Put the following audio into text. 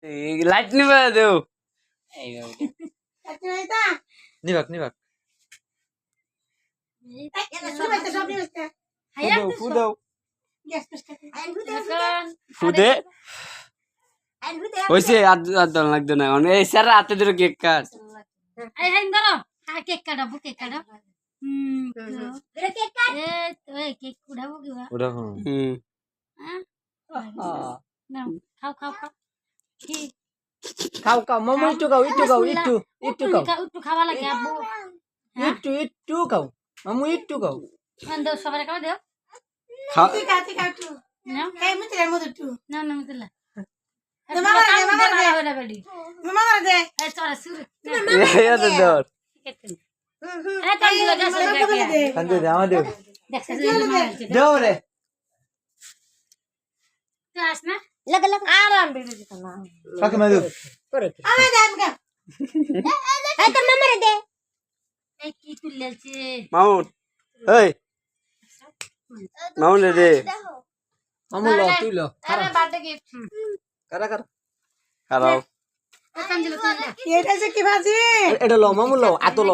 light নিবা দেও নিবাক ফুদাও ফুদে হইছে আর দল লাগবে না মানে এই স্যার হাতে ধরে কেক কাট এই হাই ধরো কেক কাটাবো কেক কাটো কেক কাট এই কেক উঠাবো কি বা ওটা নাও খাও খাও খাও কি খাও মামু একটু খাও একটু খাওয়া লাগে আব্বু একটু খাও মামু একটু খাও দাও সবাই খাওয়া দাও খাও নাও না না মিতলা এই তো দর কান্দে আমাদের দাও রে আরাম বেরিয়ে যেত না কাকে মাদু করে এই তোর মামারে দে কি তুললেছে মাউন এই মাউন দে মামু লো তুই লো আরে বার্থডে গিফট কারা খারাপ কান দিল তুই এটা লো মামু লো আতো লো